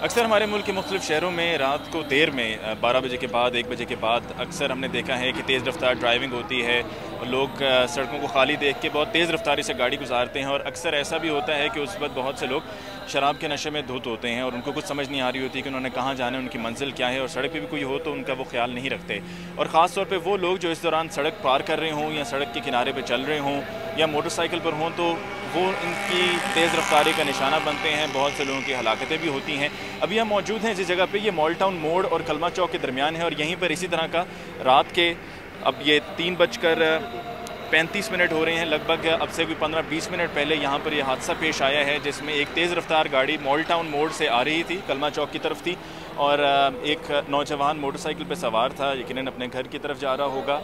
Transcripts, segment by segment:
अक्सर हमारे मुल्क के मुख्तलिफ शहरों में रात को देर में 12 बजे के बाद 1 बजे के बाद अक्सर हमने देखा है कि तेज़ रफ्तार ड्राइविंग होती है और लोग सड़कों को खाली देख के बहुत तेज़ रफ्तारी से गाड़ी गुजारते हैं। और अक्सर ऐसा भी होता है कि उस वक्त बहुत से लोग शराब के नशे में धुत होते हैं और उनको कुछ समझ नहीं आ रही होती कि उन्होंने कहाँ जाना है, उनकी मंजिल क्या है, और सड़क पर भी कोई हो तो उनका वो ख्याल नहीं रखते। और ख़ास तौर पर वो लोग जो इस दौरान सड़क पार कर रहे हों या सड़क के किनारे पर चल रहे हों या मोटरसाइकिल पर हों तो वो इनकी तेज़ रफ्तारी का निशाना बनते हैं। बहुत से लोगों की हलाकतें भी होती हैं। अभी हम मौजूद हैं जिस जगह पे, ये मॉल टाउन मोड़ और कलमा चौक के दरमियान है, और यहीं पर इसी तरह का रात के अब ये 3:35 हो रहे हैं लगभग, अब से भी 15-20 मिनट पहले यहाँ पर यह हादसा पेश आया है जिसमें एक तेज़ रफ्तार गाड़ी मॉल टाउन मोड़ से आ रही थी, कलमा चौक की तरफ थी, और एक नौजवान मोटरसाइकिल पे सवार था, यकीनन अपने घर की तरफ जा रहा होगा,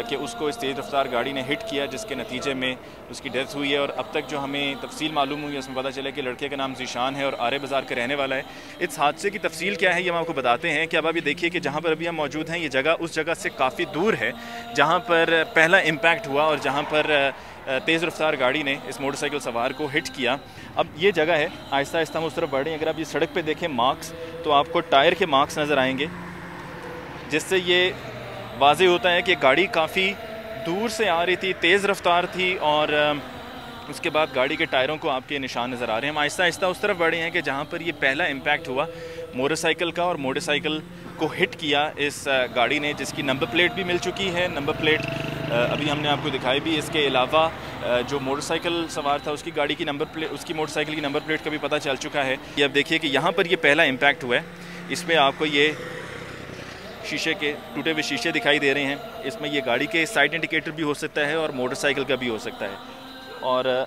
कि उसको इस तेज़ रफ्तार गाड़ी ने हिट किया जिसके नतीजे में उसकी डेथ हुई है। और अब तक जो हमें तफसील मालूम हुई है उसमें पता चला कि लड़के का नाम ज़ीशान है और आरे बाज़ार का रहने वाला है। इस हादसे की तफसील क्या है ये हम आपको बताते हैं कि अब अभी देखिए कि जहाँ पर अभी हम मौजूद हैं ये जगह उस जगह से काफ़ी दूर है जहाँ पर पहला इम्पैक्ट हुआ और जहाँ पर तेज़ रफ्तार गाड़ी ने इस मोटरसाइकिल सवार को हिट किया। अब ये जगह है, आहिस्ता आहिस्ता हम उस तरफ बढ़ें। अगर आप ये सड़क पे देखें मार्क्स, तो आपको टायर के मार्क्स नज़र आएंगे जिससे ये वाज़ेह होता है कि गाड़ी काफ़ी दूर से आ रही थी, तेज़ रफ्तार थी, और उसके बाद गाड़ी के टायरों को आपके निशान नज़र आ रहे हैं। हम आहिस्ता आहिस्ता उस तरफ बढ़े हैं कि जहाँ पर ये पहला इम्पैक्ट हुआ मोटरसाइकिल का, और मोटरसाइकिल को हिट किया इस गाड़ी ने जिसकी नंबर प्लेट भी मिल चुकी है। नंबर प्लेट अभी हमने आपको दिखाई भी। इसके अलावा जो मोटरसाइकिल सवार था उसकी गाड़ी की नंबर प्लेट, उसकी मोटरसाइकिल की नंबर प्लेट का भी पता चल चुका है। ये अब देखिए कि यहाँ पर ये पहला इम्पैक्ट हुआ है, इसमें आपको ये शीशे के टूटे हुए शीशे दिखाई दे रहे हैं। इसमें ये गाड़ी के साइड इंडिकेटर भी हो सकता है और मोटरसाइकिल का भी हो सकता है। और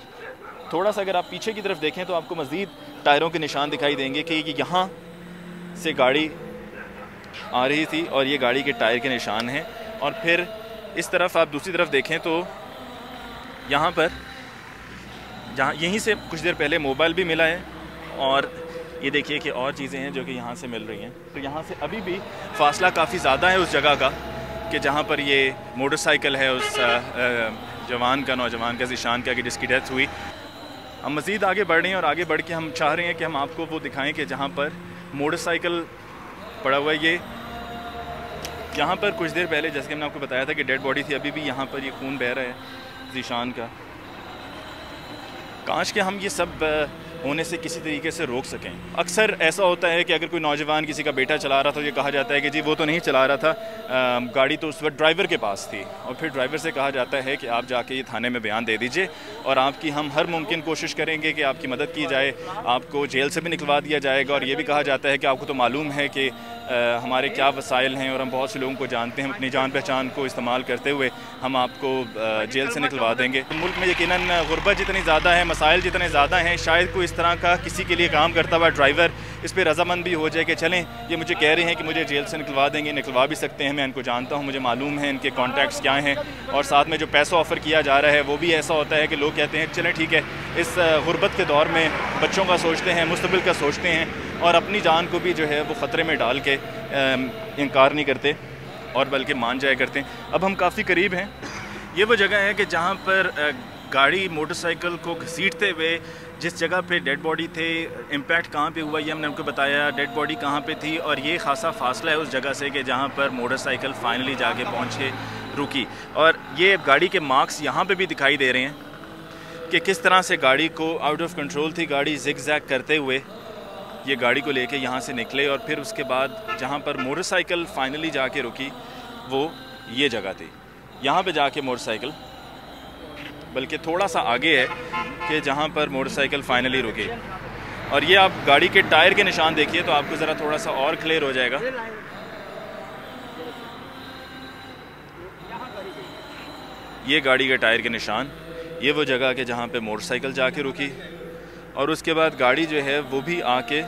थोड़ा सा अगर आप पीछे की तरफ देखें तो आपको मज़ीद टायरों के निशान दिखाई देंगे कि यहाँ से गाड़ी आ रही थी और ये गाड़ी के टायर के निशान हैं। और फिर इस तरफ आप दूसरी तरफ देखें तो यहाँ पर जहाँ यहीं से कुछ देर पहले मोबाइल भी मिला है, और ये देखिए कि और चीज़ें हैं जो कि यहाँ से मिल रही हैं। तो यहाँ से अभी भी फासला काफ़ी ज़्यादा है उस जगह का कि जहाँ पर ये मोटरसाइकिल है उस नौजवान का ज़ीशान का, कि जिसकी डेथ हुई। हम मज़ीद आगे बढ़ रहे हैं और आगे बढ़ के हम चाह रहे हैं कि हम आपको वो दिखाएँ कि जहाँ पर मोटरसाइकिल पड़ा हुआ है, ये यहाँ पर कुछ देर पहले जैसे कि मैंने आपको बताया था कि डेड बॉडी थी, अभी भी यहाँ पर ये खून बह रहा है ज़ीशान का। काश के हम ये सब होने से किसी तरीके से रोक सकें। अक्सर ऐसा होता है कि अगर कोई नौजवान किसी का बेटा चला रहा था तो ये कहा जाता है कि जी वो तो नहीं चला रहा था, गाड़ी तो उस वक्त ड्राइवर के पास थी, और फिर ड्राइवर से कहा जाता है कि आप जाके ये थाने में बयान दे दीजिए और आपकी हम हर मुमकिन कोशिश करेंगे कि आपकी मदद की जाए, आपको जेल से भी निकलवा दिया जाएगा। और ये भी कहा जाता है कि आपको तो मालूम है कि हमारे क्या वसाइल हैं और हम बहुत से लोगों को जानते हैं, अपनी जान पहचान को इस्तेमाल करते हुए हम आपको जेल से निकलवा देंगे। मुल्क में यकीनन गुर्बत जितनी ज़्यादा है, मसाइल जितने ज़्यादा हैं, शायद कोई इस तरह का किसी के लिए काम करता हुआ ड्राइवर इस पर रजामंद भी हो जाए कि चलें ये मुझे कह रहे हैं कि मुझे जेल से निकलवा देंगे, निकलवा भी सकते हैं, मैं इनको जानता हूँ, मुझे मालूम है इनके कॉन्टैक्ट्स क्या हैं। और साथ में जो पैसा ऑफ़र किया जा रहा है वो भी ऐसा होता है कि लोग कहते हैं चलें ठीक है, इस गुर्बत के दौर में बच्चों का सोचते हैं, मुस्तकबिल का सोचते हैं, और अपनी जान को भी जो है वो ख़तरे में डाल के इनकार नहीं करते और बल्कि मान जाया करते हैं। अब हम काफ़ी करीब हैं, ये वो जगह है कि जहाँ पर गाड़ी मोटरसाइकिल को घसीटते हुए जिस जगह पे डेड बॉडी थे, इम्पैक्ट कहाँ पे हुआ ये हमने उनको बताया, डेड बॉडी कहाँ पे थी, और ये खासा फासला है उस जगह से कि जहाँ पर मोटरसाइकिल फाइनली जाके पहुँच के रुकी। और ये गाड़ी के मार्क्स यहाँ पे भी दिखाई दे रहे हैं कि किस तरह से गाड़ी को आउट ऑफ कंट्रोल थी, गाड़ी जिग जैग करते हुए ये गाड़ी को लेके यहाँ से निकले, और फिर उसके बाद जहाँ पर मोटरसाइकिल फाइनली जाके रुकी वो ये जगह थी। यहाँ पे जाके मोटरसाइकिल बल्कि थोड़ा सा आगे है कि जहाँ पर मोटरसाइकिल फाइनली रुकी। और ये आप गाड़ी के टायर के निशान देखिए तो आपको ज़रा थोड़ा सा और क्लियर हो जाएगा। ये गाड़ी के टायर के निशान, ये वो जगह कि जहाँ पे मोटरसाइकिल जाके रुकी, और उसके बाद गाड़ी जो है वो भी आके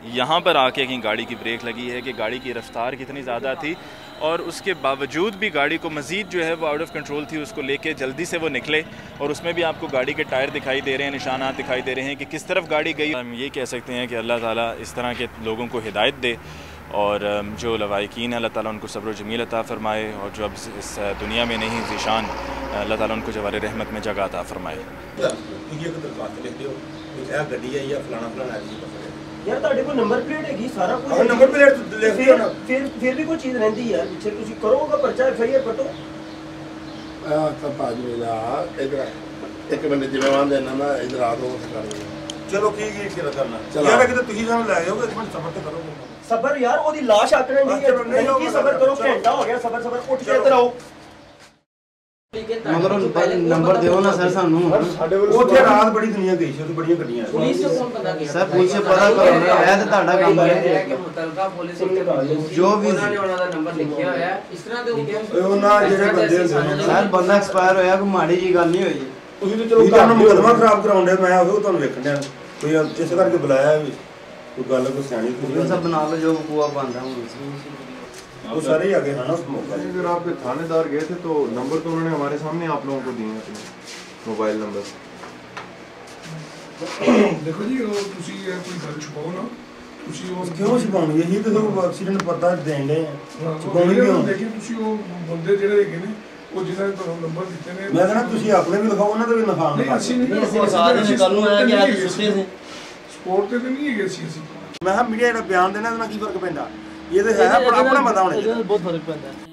यहाँ पर आके कहीं गाड़ी की ब्रेक लगी है कि गाड़ी की रफ्तार कितनी ज़्यादा थी, और उसके बावजूद भी गाड़ी को मज़ीद जो है वो आउट ऑफ कंट्रोल थी, उसको लेके जल्दी से वो निकले। और उसमें भी आपको गाड़ी के टायर दिखाई दे रहे हैं, निशानात दिखाई दे रहे हैं कि किस तरफ गाड़ी गई। हम ये कह सकते हैं कि अल्लाह ताला इस तरह के लोगों को हिदायत दे और जो लवाहिकीन है अल्लाह ताला उनको सब्र जमील अता फ़रमाए, और जो अब इस दुनिया में नहीं ज़ीशान अल्लाह ताला उनको जवार रहमत में जगह अता फ़रमाए। यार ਤੁਹਾਡੇ ਕੋਲ ਨੰਬਰ ਪਲੇਟ ਹੈਗੀ ਸਾਰਾ ਕੁਝ ਨੰਬਰ ਪਲੇਟ ਲਿਖ ਦਿਓ ਨਾ, ਫਿਰ ਵੀ ਕੋਈ ਚੀਜ਼ ਰਹਿੰਦੀ ਯਾਰ ਪਿੱਛੇ ਤੁਸੀਂ ਕਰੋਗਾ ਪਰਚਾ FIR ਕੱਟੋ। ਤਾਂ ਭਾਜੀ ਮੇਰਾ ਇਧਰ ਇੱਕ ਮਿੰਟ ਜਿਵੇਂ ਆਂਦੇ ਨਾ ਇਧਰ ਆ ਦੋ ਕਰ ਚਲੋ ਕੀ ਕਰਨਾ ਯਾਰ ਕਿਤੇ ਤੁਸੀਂ ਸਾਨੂੰ ਲੈ ਜਾਓਗੇ, ਇੱਕ ਮਿੰਟ ਸਬਰ ਤੇ ਕਰੋ। ਸਬਰ ਯਾਰ ਉਹਦੀ ਲਾਸ਼ ਆਕੜੇ ਨਹੀਂ ਹੈ, ਕੀ ਸਬਰ ਕਰੋ, ਘੰਟਾ ਹੋ ਗਿਆ ਸਬਰ ਉੱਠ ਕੇ ਇੱਧਰ ਆਓ। मगर नंबर दियो ना सर सानू ਉੱਥੇ ਰਾਤ ਬੜੀ ਦੁਨੀਆ ਗਈ ਸੀ, ਉੱਥੇ ਬੜੀਆਂ ਗੱਡੀਆਂ ਪੁਲਿਸ ਤੋਂ ਕੌਣ ਪਤਾ ਕੀਤਾ सर पुलिस से पता करो ना, है तो ਤੁਹਾਡਾ ਕੰਮ है कि मुतलका पुलिस जो भी उन्होंने उन्होंने नंबर लिखिया होया इस तरह दे होगे ਉਹਨਾਂ ਜਿਹੜੇ ਬੰਦੇ ਹੁੰਦੇ ਨੇ सर बंदा एक्सपायर होया कोई माड़ी जी गल नहीं होई। ਤੁਸੀਂ ਤਾਂ ਚਲੋ ਤੁਹਾਨੂੰ ਮੁਕਦਮਾ ਖਰਾਬ ਕਰਾਉਂਦੇ, ਮੈਂ ਉਹ ਤੁਹਾਨੂੰ ਵੇਖਣ ਡਿਆ ਕੋਈ ਇਸ ਕਰਕੇ ਬੁਲਾਇਆ ਵੀ ਕੋਈ ਗੱਲ ਕੋਈ ਸਿਆਣੀ पुलिस सब बना लो जो हुआ बंदा हूं वो सारे ही आगे है ना उस मौका। अगर आपके थानेदार गए थे तो नंबर तो उन्होंने हमारे सामने आप लोगों को दिए अपने मोबाइल नंबर। देखो जी वो तुसी कोई गल छुपाओ ना, तुसी वो क्यों छुपाਉਣੀ, यही तो एक्सीडेंट पता देਣ ਦੇ ਛੁਪਾਉਣੀ ਕਿਉਂ? लेकिन तुसी वो बंदे ਜਿਹੜੇ ਹੈਗੇ ਨੇ ਉਹ ਜਿਨ੍ਹਾਂ ਨੇ ਤੁਹਾਨੂੰ ਨੰਬਰ ਦਿੱਤੇ ਨੇ, ਮੈਂ ਕਹਿੰਦਾ ਤੁਸੀਂ ਆਪਣੇ ਵੀ ਲਿਖਾਓ, ਉਹਨਾਂ ਦਾ ਵੀ ਲਿਖਾਓ। ਨਹੀਂ ਅਸੀਂ ਨਹੀਂ लिखा देने कल ਨੂੰ आया कि आज सुते थे ਸਪੋਰਟ ਤੇ ਨਹੀਂ ਹੈਗੇ ਅਸੀਂ ਮੈਂ ਕਿਹਾ ਮੀਡੀਆ ਜਿਹੜਾ ਬਿਆਨ ਦੇਣਾ ਇਹਦੇ ਨਾਲ ਕੀ ਫਰਕ ਪੈਂਦਾ, ਇਹ ਤਾਂ ਹੈ ਆਪਣਾ ਆਪਣਾ ਪਤਾ ਹੋਣਾ ਚਾਹੀਦਾ। बहुत फर्क पैंदा है।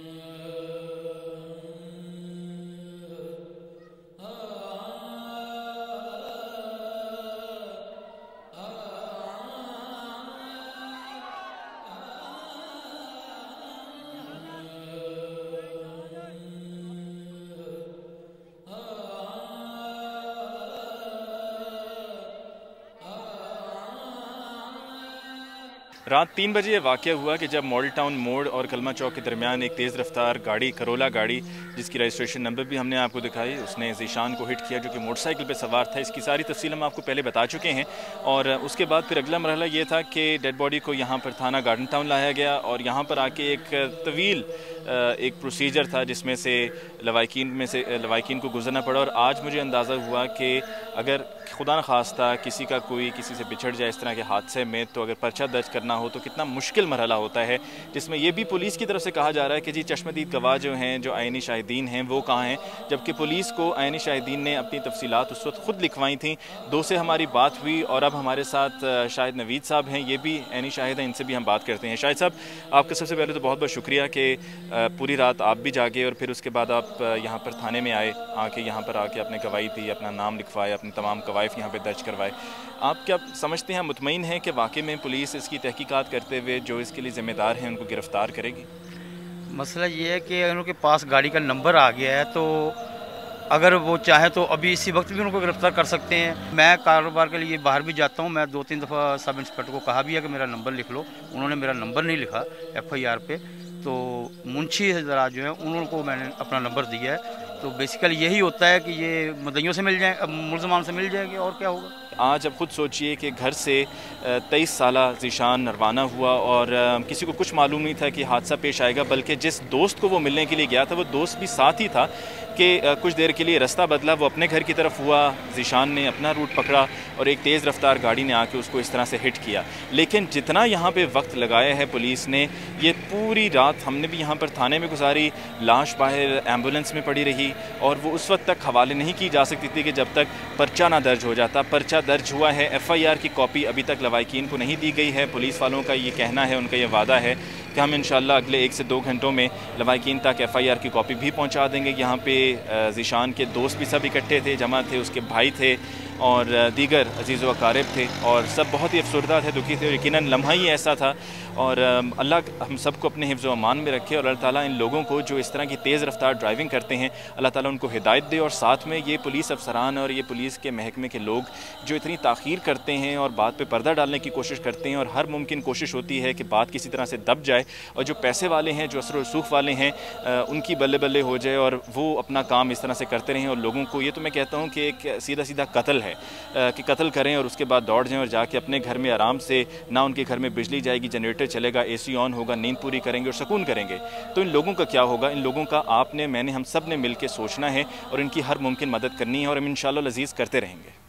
रात 3 बजे ये वाक़या हुआ कि जब मॉडल टाउन मोड़ और कलमा चौक के दरमियान एक तेज़ रफ्तार गाड़ी, करोला गाड़ी, जिसकी रजिस्ट्रेशन नंबर भी हमने आपको दिखाई, उसने ज़ीशान को हिट किया जो कि मोटरसाइकिल पे सवार था। इसकी सारी तफसील हम आपको पहले बता चुके हैं। और उसके बाद फिर अगला मरहला ये था कि डेड बॉडी को यहाँ पर थाना गार्डन टाउन लाया गया और यहाँ पर आके एक तवील एक प्रोसीजर था जिसमें से लवाहिकीन को गुजरना पड़ा। और आज मुझे अंदाज़ा हुआ कि अगर खुदा न खास्ता किसी का कोई किसी से बिछड़ जाए इस तरह के हादसे में, तो अगर पर्चा दर्ज करना हो तो कितना मुश्किल मरहला होता है, जिसमें यह भी पुलिस की तरफ से कहा जा रहा है कि जी चश्मदीद गवाह जो हैं, जो आइनी शाहिदीन हैं, वो कहाँ हैं, जबकि पुलिस को आइनी शाहिदीन ने अपनी तफसीलात उस वक्त ख़ुद लिखवाई थी। 2 से हमारी बात हुई और अब हमारे साथ शाहिद नवीद साहब हैं, ये भी आइनी शाहिद हैं, इनसे भी हम बात करते हैं। शाहिद साहब, आपका सबसे पहले तो बहुत बहुत शुक्रिया कि पूरी रात आप भी जागे और फिर उसके बाद आप यहाँ पर थाने में आए, आके यहाँ पर आके आपने गवाही दी, अपना नाम लिखवाए, अपने तमाम कवायफ यहाँ पर दर्ज करवाए। आप क्या समझते हैं, मुतमईन हैं कि वाकई में पुलिस इसकी तहकीकात करते हुए जो इसके लिए ज़िम्मेदार हैं उनको गिरफ़्तार करेगी? मसला ये है कि अगर उनके पास गाड़ी का नंबर आ गया है तो अगर वो चाहे तो अभी इसी वक्त भी उनको गिरफ्तार कर सकते हैं। मैं कारोबार के लिए बाहर भी जाता हूँ, मैं 2-3 दफ़ा सब इंस्पेक्टर को कहा भी है कि मेरा नंबर लिख लो, उन्होंने मेरा नंबर नहीं लिखा FIR पे, तो मुंशी हज़रात जो हैं उनको मैंने अपना नंबर दिया है। तो बेसिकली यही होता है कि ये मदइयों से मिल जाए, मुलजमान से मिल जाएंगे, और क्या होगा। आज अब ख़ुद सोचिए कि घर से 23 साला ज़ीशान रवाना हुआ और किसी को कुछ मालूम नहीं था कि हादसा पेश आएगा, बल्कि जिस दोस्त को वो मिलने के लिए गया था वो दोस्त भी साथ ही था कि कुछ देर के लिए रास्ता बदला, वो अपने घर की तरफ हुआ, ज़ीशान ने अपना रूट पकड़ा और एक तेज़ रफ्तार गाड़ी ने आके उसको इस तरह से हिट किया। लेकिन जितना यहाँ पे वक्त लगाया है पुलिस ने, ये पूरी रात हमने भी यहाँ पर थाने में गुजारी, लाश बाहर एम्बुलेंस में पड़ी रही और वो उस वक्त तक हवाले नहीं की जा सकती थी कि जब तक पर्चा ना दर्ज हो जाता। पर्चा दर्ज हुआ है, FIR की कॉपी अभी तक लवाहिकीन को नहीं दी गई है। पुलिस वालों का ये कहना है, उनका ये वादा है कि हम इंशाल्लाह अगले 1 से 2 घंटों में लवाहिकीन तक FIR की कॉपी भी पहुंचा देंगे। यहाँ पे ज़ीशान के दोस्त भी सब इकट्ठे थे, जमा थे, उसके भाई थे और दीगर अजीज़ व अकारिब थे और सब बहुत ही अफसरदा थे, दुखी थे और यकीनन लम्हा ही ऐसा था। और अल्लाह हम सबको अपने हिफ्ज़ व अमान में रखे और अल्लाह ताला इन लोगों को जो इस तरह की तेज़ रफ्तार ड्राइविंग करते हैं, अल्लाह ताला उनको हिदायत दे। और साथ में ये पुलिस अफसरान और ये पुलिस के महकमे के लोग जो इतनी ताख़ीर करते हैं और बात पे पर्दा डालने की कोशिश करते हैं और हर मुमकिन कोशिश होती है कि बात किसी तरह से दब जाए और जो पैसे वाले हैं, जो असर रसूख वाले हैं, उनकी बल्ले बल्ले हो जाए और वो अपना काम इस तरह से करते रहें और लोगों को, ये तो मैं कहता हूँ कि एक सीधा सीधा कत्ल है कि कत्ल करें और उसके बाद दौड़ जाएं और जाके अपने घर में आराम से, ना उनके घर में बिजली जाएगी, जनरेटर चलेगा, AC ऑन होगा, नींद पूरी करेंगे और सुकून करेंगे। तो इन लोगों का क्या होगा? इन लोगों का आपने, मैंने, हम सब ने मिल के सोचना है और इनकी हर मुमकिन मदद करनी है और हम इंशाअल्लाह अज़ीज़ करते रहेंगे।